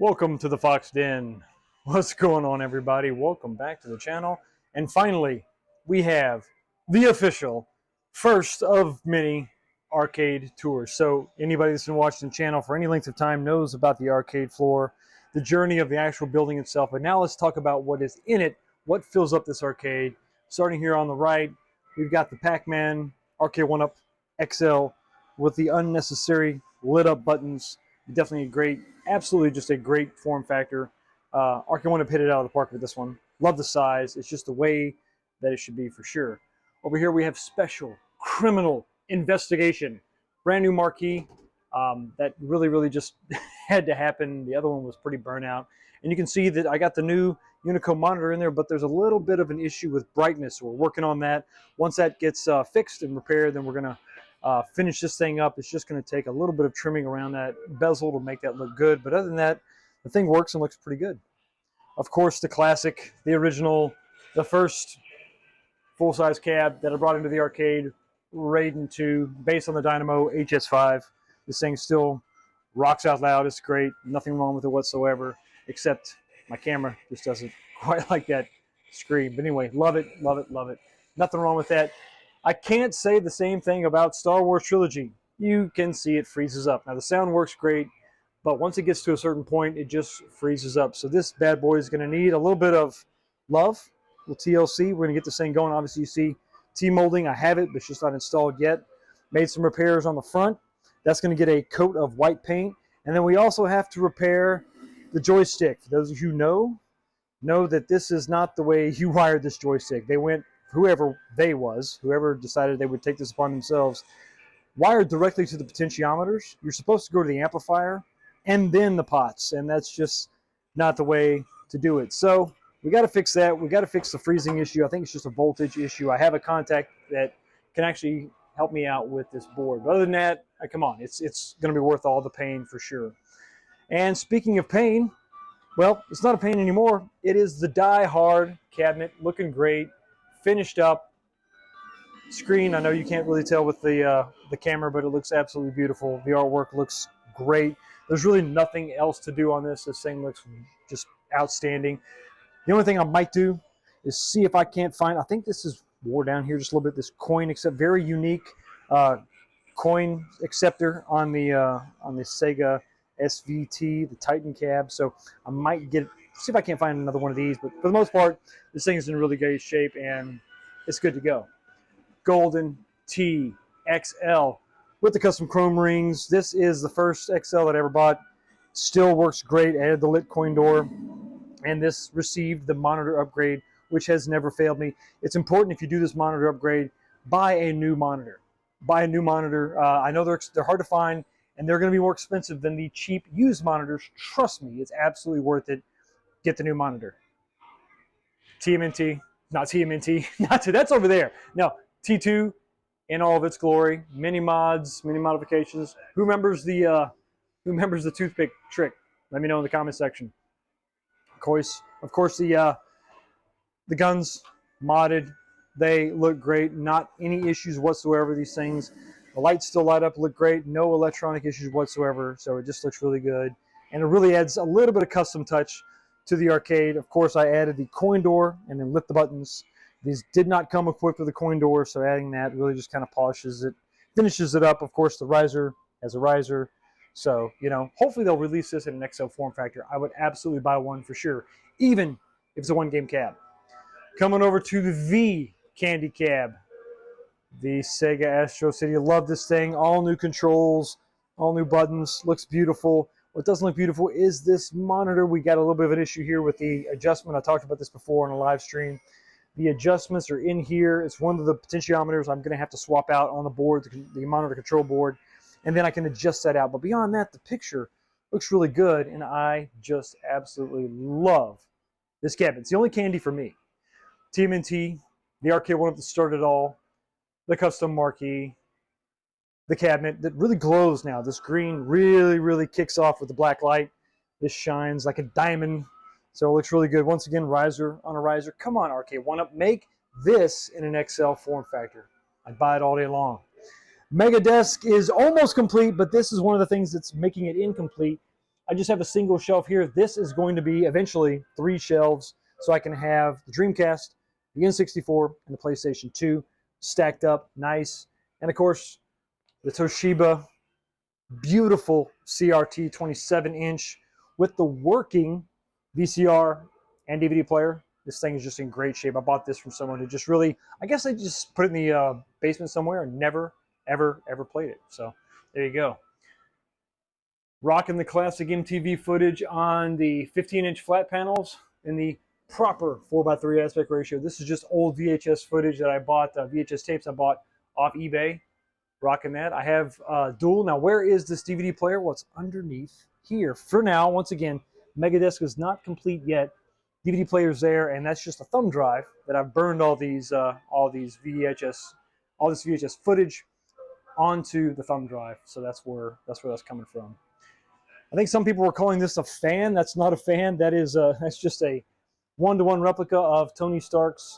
Welcome to the Fox Den. What's going on, everybody? Welcome back to the channel. And finally, we have the official first of many arcade tours. So anybody that's been watching the channel for any length of time knows about the arcade floor, the journey of the actual building itself. But now let's talk about what is in it, what fills up this arcade. Starting here on the right, we've got the Pac-Man Arcade 1-Up XL with the unnecessary lit up buttons. Definitely a great, absolutely just a great form factor. Arcade 1-Up hit it out of the park with this one. Love the size. It's just the way that it should be for sure. Over here we have Special Criminal Investigation. Brand new marquee. That really just had to happen. The other one was pretty burnout. And you can see that I got the new Unico monitor in there, but there's a little bit of an issue with brightness. So we're working on that. Once that gets fixed and repaired, then we're going to finish this thing up. It's just going to take a little bit of trimming around that bezel to make that look good. But other than that, the thing works and looks pretty good. Of course, the classic, the original, the first full-size cab that I brought into the arcade, Raiden 2, based on the Dynamo HS5. This thing still rocks out loud. It's great. Nothing wrong with it whatsoever, except my camera just doesn't quite like that screen. But anyway, love it, love it, love it. Nothing wrong with that. I can't say the same thing about Star Wars Trilogy. You can see it freezes up. Now the sound works great, but once it gets to a certain point, it just freezes up. So this bad boy is going to need a little bit of love, a little TLC. We're going to get this thing going. Obviously you see T-molding. I have it, but it's just not installed yet. Made some repairs on the front. That's going to get a coat of white paint. And then we also have to repair the joystick. For those of you who know that this is not the way you wired this joystick. They went, whoever decided they would take this upon themselves, wired directly to the potentiometers. You're supposed to go to the amplifier and then the pots, and that's just not the way to do it. So we got to fix that. We got to fix the freezing issue. I think it's just a voltage issue. I have a contact that can actually help me out with this board. But other than that, come on, it's going to be worth all the pain for sure. And speaking of pain, well, it's not a pain anymore. It is the die-hard cabinet, looking great, finished up. Screen, I know you can't really tell with the camera, but it looks absolutely beautiful. The artwork looks great. There's really nothing else to do on this. This thing looks just outstanding. The only thing I might do is see if I can't find, I think this is wore down here just a little bit, this coin, except very unique coin acceptor on the Sega SVT, the Titan cab. So I might see if I can't find another one of these, but for the most part, this thing is in really great shape and it's good to go. Golden T XL with the custom chrome rings. This is the first XL that I ever bought. Still works great. Added the lit coin door, and this received the monitor upgrade, which has never failed me. It's important if you do this monitor upgrade, buy a new monitor. Buy a new monitor. I know they're hard to find, and they're going to be more expensive than the cheap used monitors. Trust me, it's absolutely worth it. Get the new monitor. TMNT, not TMNT, not to, that's over there. No, T2 in all of its glory. Many mods, many modifications. Who remembers the toothpick trick? Let me know in the comment section. Of course, the guns modded. They look great. Not any issues whatsoever. These things, the lights still light up, look great. No electronic issues whatsoever. So it just looks really good, and it really adds a little bit of custom touch to the arcade. Of course, I added the coin door and then lit the buttons. These did not come equipped with a coin door, so adding that really just kind of polishes it, finishes it up. Of course, the riser has a riser. So, you know, hopefully they'll release this in an XL form factor. I would absolutely buy one for sure, even if it's a one-game cab. Coming over to the Candy Cab, the Sega Astro City. Love this thing. All new controls, all new buttons. Looks beautiful. What doesn't look beautiful is this monitor. We got a little bit of an issue here with the adjustment. I talked about this before on a live stream. The adjustments are in here. It's one of the potentiometers I'm going to have to swap out on the board, the monitor control board, and then I can adjust that out. But beyond that, the picture looks really good, and I just absolutely love this cabinet. It's the only candy for me. TMNT, the arcade 1-Up that started it all, the custom marquee, the cabinet that really glows now. This green really kicks off with the black light. This shines like a diamond. So it looks really good. Once again, riser on a riser. Come on, Arcade 1-Up. Make this in an XL form factor. I'd buy it all day long. Mega Desk is almost complete, but this is one of the things that's making it incomplete. I just have a single shelf here. This is going to be eventually 3 shelves, so I can have the Dreamcast, the N64, and the PlayStation 2 stacked up nice. And of course, the Toshiba beautiful CRT 27-inch with the working VCR and DVD player. This thing is just in great shape. I bought this from someone who just really, I guess they just put it in the basement somewhere and never, ever, ever played it. So there you go. Rocking the classic MTV footage on the 15-inch flat panels in the proper 4:3 aspect ratio. This is just old VHS footage that I bought, VHS tapes I bought off eBay. Rocking that. I have dual. Now, where is this DVD player? Well, it's underneath here. For now, once again, Megadisc is not complete yet. DVD player's there, and that's just a thumb drive that I've burned all this VHS footage onto the thumb drive. So that's where that's coming from. I think some people were calling this a fan. That's not a fan. That's just a one-to-one replica of Tony Stark's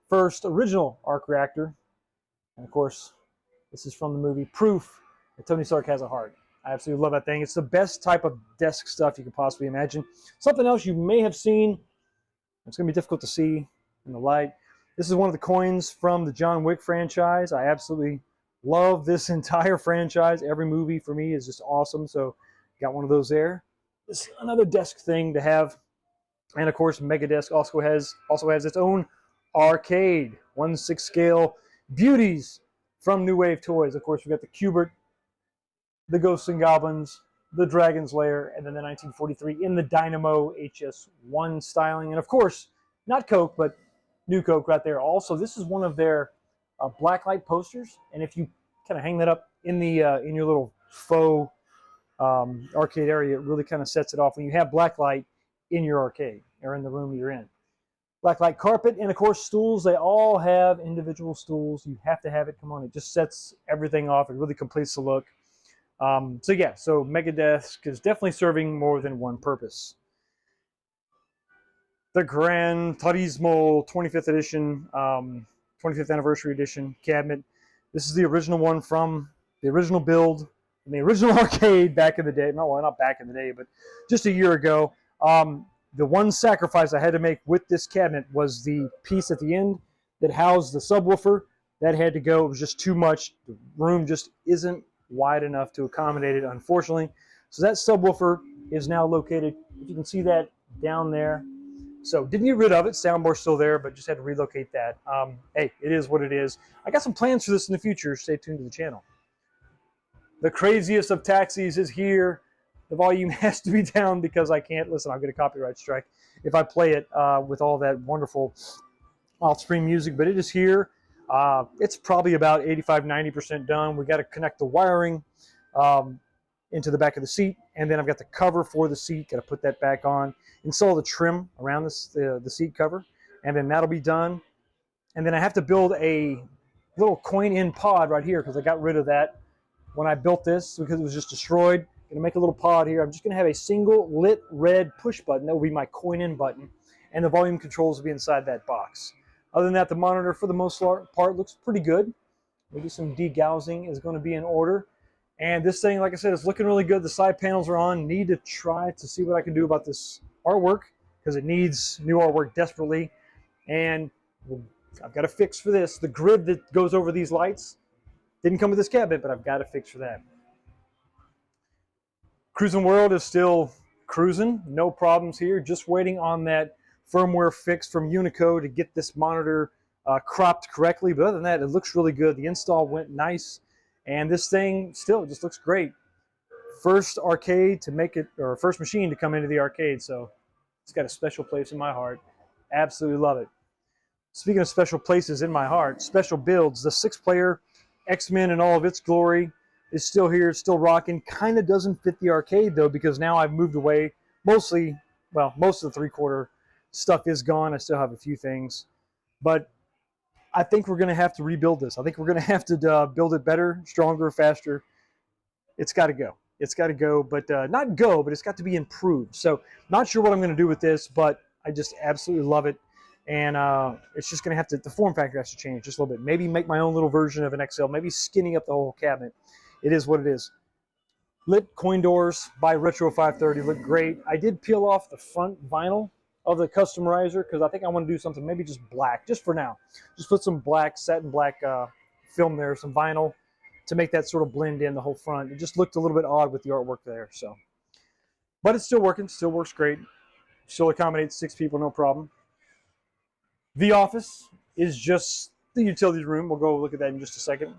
first original arc reactor. And of course, this is from the movie Proof that Tony Stark has a heart. I absolutely love that thing. It's the best type of desk stuff you could possibly imagine. Something else you may have seen. It's going to be difficult to see in the light. This is one of the coins from the John Wick franchise. I absolutely love this entire franchise. Every movie for me is just awesome. So got one of those there. This is another desk thing to have. And of course, Megadisc also has its own arcade, 1/6 scale beauties from New Wave Toys. Of course, we got the Cubert, the Ghosts and Goblins, the Dragon's Lair, and then the 1943 in the Dynamo HS1 styling. And of course, not Coke, but New Coke right there. Also, this is one of their blacklight posters. And if you kind of hang that up in your little faux arcade area, it really kind of sets it off when you have blacklight in your arcade or in the room you're in. Blacklight carpet, and of course stools. They all have individual stools. You have to have it. Come on, it just sets everything off. It really completes the look. So yeah, so Megadisc is definitely serving more than one purpose. The Gran Turismo 25th edition, 25th anniversary edition cabinet. This is the original one from the original build in the original arcade back in the day. No, well, not back in the day, but just a year ago. The one sacrifice I had to make with this cabinet was the piece at the end that housed the subwoofer. That had to go. It was just too much. The room just isn't wide enough to accommodate it, unfortunately. So that subwoofer is now located, if you can see that down there. So didn't get rid of it. Soundbar's still there, but just had to relocate that. Hey, it is what it is. I got some plans for this in the future. Stay tuned to the channel. The craziest of taxis is here. The volume has to be down because I can't listen. I'll get a copyright strike if I play it with all that wonderful off-screen music, but it is here. It's probably about 85–90% done. We got to connect the wiring into the back of the seat, and then I've got the cover for the seat. Got to put that back on. Install the trim around the seat cover, and then that'll be done. And then I have to build a little coin-in pod right here because I got rid of that when I built this because it was just destroyed. Going to make a little pod here. I'm just going to have a single lit red push button. That will be my coin-in button, and the volume controls will be inside that box. Other than that, the monitor, for the most part, looks pretty good. Maybe some degaussing is going to be in order. And this thing, like I said, is looking really good. The side panels are on. Need to try to see what I can do about this artwork because it needs new artwork desperately. And I've got a fix for this. The grid that goes over these lights didn't come with this cabinet, but I've got a fix for that. Cruising World is still cruising. No problems here. Just waiting on that firmware fix from Unico to get this monitor cropped correctly. But other than that, it looks really good. The install went nice. And this thing still just looks great. First arcade to make it, or first machine to come into the arcade. So it's got a special place in my heart. Absolutely love it. Speaking of special places in my heart, special builds, the 6-player XMen in all of its glory is still here, still rocking. Kind of doesn't fit the arcade though, because now I've moved away. Most of the 3/4 stuff is gone. I still have a few things, but I think we're going to have to rebuild this. I think we're going to have to build it better, stronger, faster. It's got to go. It's got to go, but not go, but it's got to be improved. So not sure what I'm going to do with this, but I just absolutely love it. And it's just going to have to, the form factor has to change just a little bit. Maybe make my own little version of an XL, maybe skinny up the whole cabinet. It is what it is. lit coin doors by Retro 530 look great. I did peel off the front vinyl of the customizer because I think I want to do something maybe just black, just for now. Just put some black, satin black film there, some vinyl to make that sort of blend in the whole front. It just looked a little bit odd with the artwork there. So, but it's still working, still works great. Still accommodates 6 people, no problem. The office is just the utility room. We'll go look at that in just a second.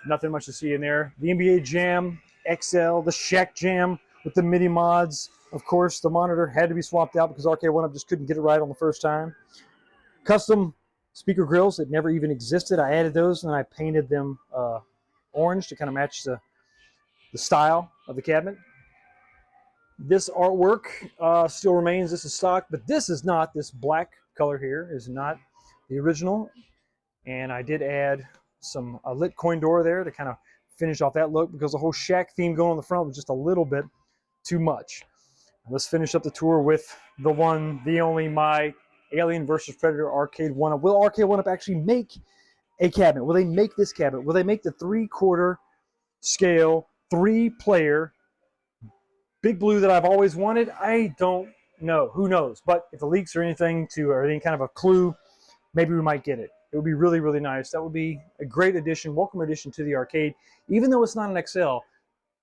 Nothing much to see in there. The NBA Jam XL, the Shaq Jam with the MIDI mods. Of course, the monitor had to be swapped out because RK1 just couldn't get it right on the first time. Custom speaker grills that never even existed. I added those and I painted them orange to kind of match the style of the cabinet. This artwork still remains. This is stock, but this is not. This black color here is not the original. And I did add some lit coin door there to kind of finish off that look because the whole Shaq theme going on the front was just a little bit too much. Let's finish up the tour with the one, the only, my Alien vs. Predator Arcade 1-Up. Will Arcade 1-Up actually make a cabinet? Will they make this cabinet? Will they make the 3/4 scale, 3-player Big Blue that I've always wanted? I don't know. Who knows? But if the leaks or anything or any kind of a clue, maybe we might get it. It would be really, really nice. That would be a great addition, welcome addition to the arcade. Even though it's not an XL,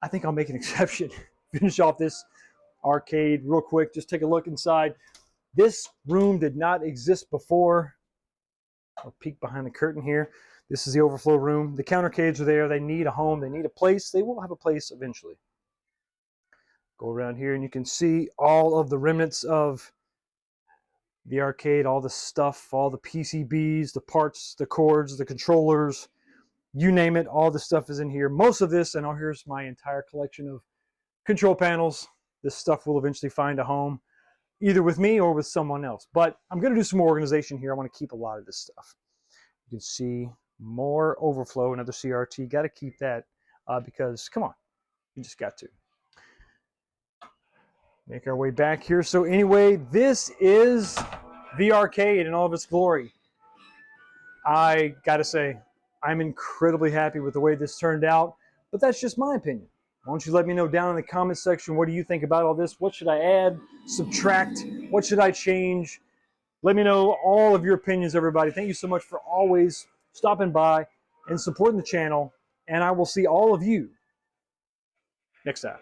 I think I'll make an exception. Finish off this arcade real quick. Just take a look inside. This room did not exist before. I'll peek behind the curtain here. This is the overflow room. The countercades are there. They need a home. They need a place. They will have a place eventually. Go around here and you can see all of the remnants of the arcade, all the stuff, all the PCBs, the parts, the cords, the controllers, you name it, all the stuff is in here. Most of this, and here's my entire collection of control panels. This stuff will eventually find a home, either with me or with someone else. But I'm going to do some more organization here. I want to keep a lot of this stuff. You can see more overflow, another CRT. Got to keep that because, come on, you just got to. Make our way back here. So anyway, this is the arcade in all of its glory. I gotta say, I'm incredibly happy with the way this turned out, but that's just my opinion. Why don't you let me know down in the comments section, what do you think about all this? What should I add, subtract? What should I change? Let me know all of your opinions, everybody. Thank you so much for always stopping by and supporting the channel, and I will see all of you next time.